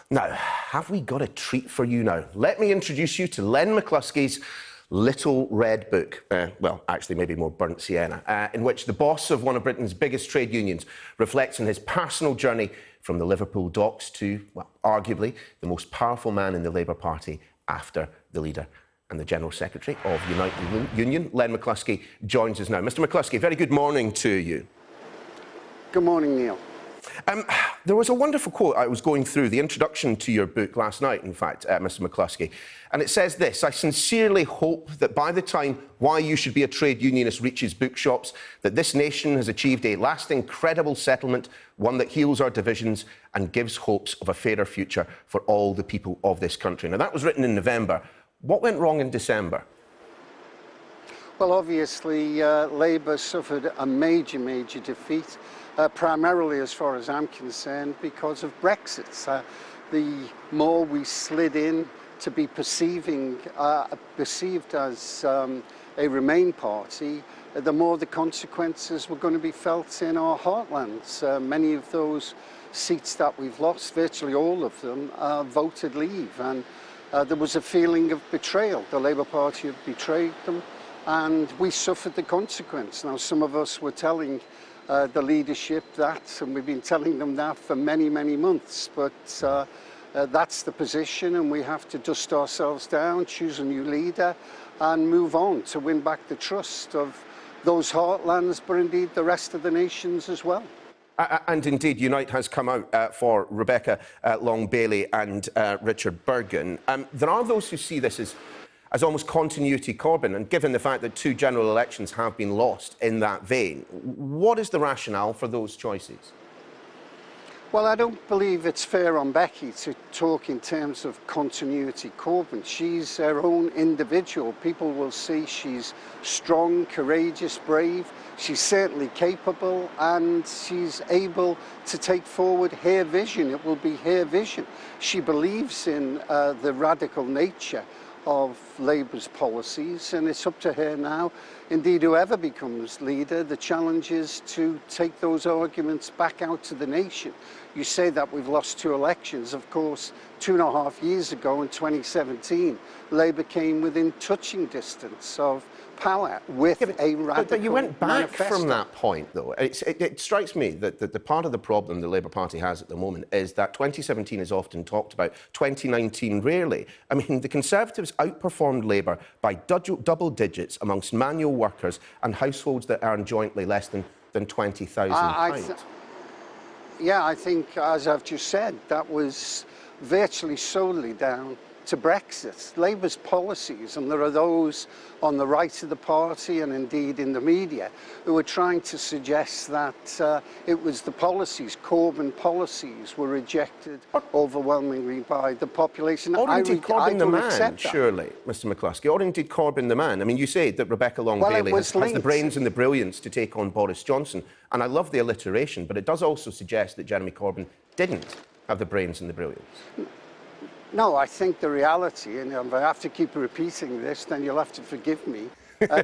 Now, have we got a treat for you now? Let me introduce you to Len McCluskey's Little Red Book, well, actually maybe more burnt sienna, in which the boss of one of Britain's biggest trade unions reflects on his personal journey from the Liverpool docks to, well, arguably the most powerful man in the Labour Party after the leader and the General Secretary of Unite the Union. Len McCluskey joins us now. Mr McCluskey, very good morning to you. Good morning, Neil. There was a wonderful quote I was going through the introduction to your book last night, in fact, Mr McCluskey, and it says this: I sincerely hope that by the time Why You Should Be a Trade Unionist reaches bookshops, that this nation has achieved a lasting, credible settlement, one that heals our divisions and gives hopes of a fairer future for all the people of this country. Now, that was written in November. What went wrong in December? Well, obviously, Labour suffered a major defeat, primarily, as far as I'm concerned, because of Brexit. The more we slid in to be perceived as a Remain party, the more the consequences were going to be felt in our heartlands. Many of those seats that we've lost, virtually all of them, voted Leave, and there was a feeling of betrayal. The Labour Party had betrayed them, and we suffered the consequence. Now, some of us were telling the leadership that, and we've been telling them that for many months, but that's the position, and we have to dust ourselves down, choose a new leader, and move on to win back the trust of those heartlands, but indeed the rest of the nations as well. And indeed, Unite has come out for Rebecca Long-Bailey and Richard Burgon. There are those who see this as almost continuity Corbyn, and given the fact that 2 general elections have been lost in that vein, what is the rationale for those choices? Well, I don't believe it's fair on Becky to talk in terms of continuity Corbyn. She's her own individual. People will see she's strong, courageous, brave. She's certainly capable, and she's able to take forward her vision. It will be her vision. She believes in the radical nature of Labour's policies, and it's up to her now. Indeed, whoever becomes leader, the challenge is to take those arguments back out to the nation. You say that we've lost 2 elections. Of course, 2.5 years ago in 2017, Labour came within touching distance of power with a radical But you went back manifesto. from that point, though. It strikes me that the part of the problem the Labour Party has at the moment is that 2017 is often talked about, 2019 rarely. I mean, the Conservatives outperformed Labour by double digits amongst manual workers and households that earn jointly less than £20,000. Yeah, I think, as I've just said, that was virtually solely down to Brexit. Labour's policies, and there are those on the right of the party and indeed in the media who are trying to suggest that it was the policies, Corbyn policies, were rejected overwhelmingly by the population. Or indeed Corbyn the man, surely, Mr McCluskey, or indeed Corbyn the man. I mean, you say that Rebecca Long-Bailey has the brains and the brilliance to take on Boris Johnson, and I love the alliteration, but it does also suggest that Jeremy Corbyn didn't have the brains and the brilliance. No, I think the reality, and if I have to keep repeating this, then you'll have to forgive me.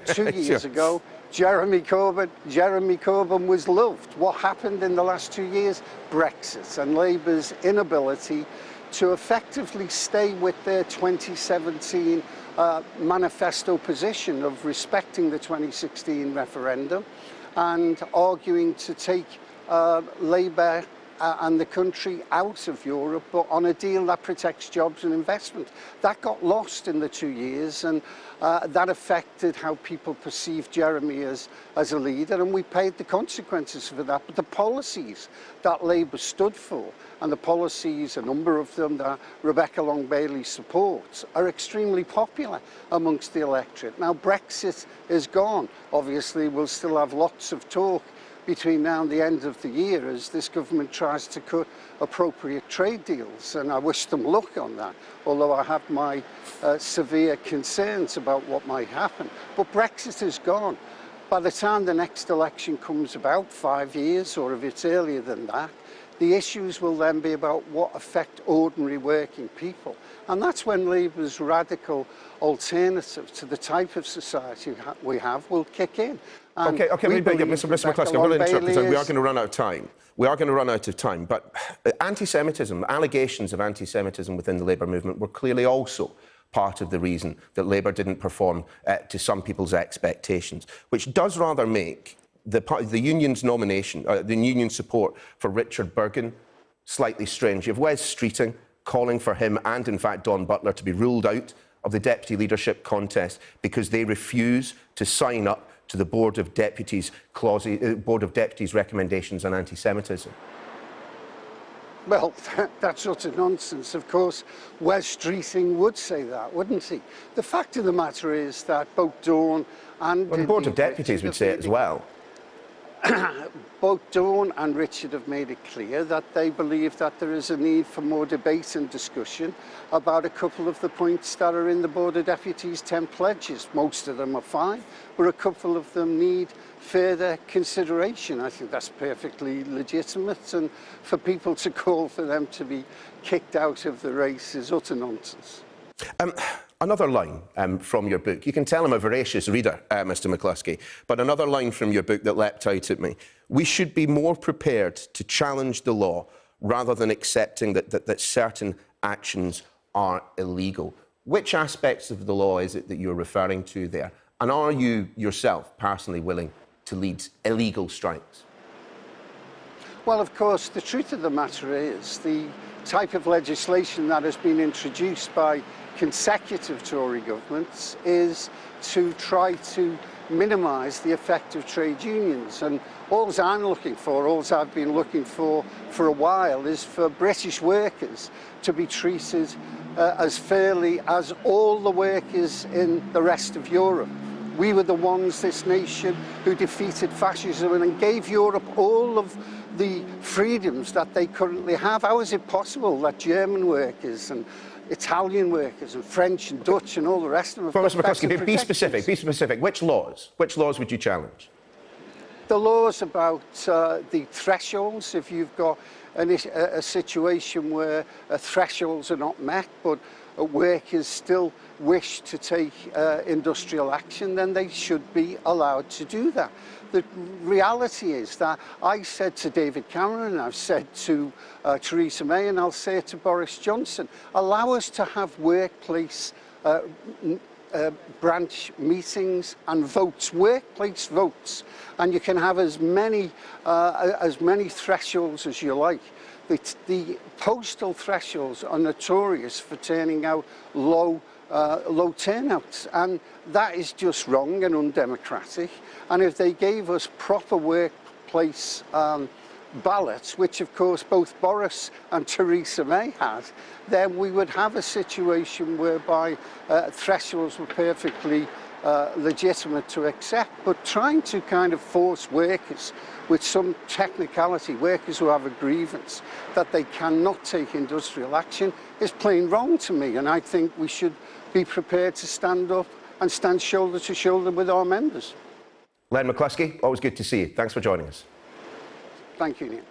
2 years ago, Jeremy Corbyn was loved. What happened in the last 2 years? Brexit and Labour's inability to effectively stay with their 2017 manifesto position of respecting the 2016 referendum and arguing to take Labour and the country out of Europe, but on a deal that protects jobs and investment. That got lost in the 2 years, and that affected how people perceived Jeremy as a leader, and we paid the consequences for that. But the policies that Labour stood for, and the policies, a number of them, that Rebecca Long-Bailey supports, are extremely popular amongst the electorate. Now, Brexit is gone. Obviously, we'll still have lots of talk between now and the end of the year as this government tries to cut appropriate trade deals, and I wish them luck on that, although I have my severe concerns about what might happen. But Brexit is gone. By the time the next election comes about, 5 years, or if it's earlier than that, the issues will then be about what affect ordinary working people. And that's when Labour's radical alternative to the type of society we have will kick in. OK, Mr McCluskey, I'm going to interrupt you. We are going to run out of time. We are going to run out of time. But anti-Semitism, allegations of anti-Semitism within the Labour movement were clearly also part of the reason that Labour didn't perform to some people's expectations, which does rather make the union's nomination, the union's support for Richard Bergin slightly strange. You have Wes Streeting calling for him and, in fact, Don Butler to be ruled out of the deputy leadership contest because they refuse to sign up to the Board of Deputies recommendations on anti-Semitism. Well, that's utter nonsense. Of course, Wes Streeting would say that, wouldn't he? The fact of the matter is that both Dawn and... Well, the Board of Deputies would say it as well. Both Dawn and Richard have made it clear that they believe that there is a need for more debate and discussion about a couple of the points that are in the Board of Deputies' 10 pledges. Most of them are fine, but a couple of them need further consideration. I think that's perfectly legitimate, and for people to call for them to be kicked out of the race is utter nonsense. Another line from your book. You can tell I'm a voracious reader, Mr McCluskey, but another line from your book that leapt out at me. We should be more prepared to challenge the law rather than accepting that certain actions are illegal. Which aspects of the law is it that you're referring to there? And are you yourself personally willing to lead illegal strikes? Well, of course, the truth of the matter is the type of legislation that has been introduced by consecutive Tory governments is to try to minimise the effect of trade unions. And all I'm looking for, all I've been looking for a while, is for British workers to be treated as fairly as all the workers in the rest of Europe. We were the ones, this nation, who defeated fascism and gave Europe all of the freedoms that they currently have. How is it possible that German workers and Italian workers and French and Dutch and all the rest of them... Well, Mr McCluskey, be specific. Which laws would you challenge? The laws about the thresholds. If you've got a situation where thresholds are not met, but workers still wish to take industrial action, then they should be allowed to do that. The reality is that I said to David Cameron, I've said to Theresa May, and I'll say it to Boris Johnson, allow us to have workplace branch meetings and votes, workplace votes, and you can have as many thresholds as you like. The postal thresholds are notorious for turning out low turnouts, and that is just wrong and undemocratic. And if they gave us proper workplace ballots, which of course both Boris and Theresa May had, then we would have a situation whereby thresholds were perfectly legitimate to accept. But trying to kind of force workers with some technicality, workers who have a grievance, that they cannot take industrial action is plain wrong to me, and I think we should be prepared to stand up and stand shoulder to shoulder with our members. Len McCluskey, always good to see you. Thanks for joining us. Thank you, Neil.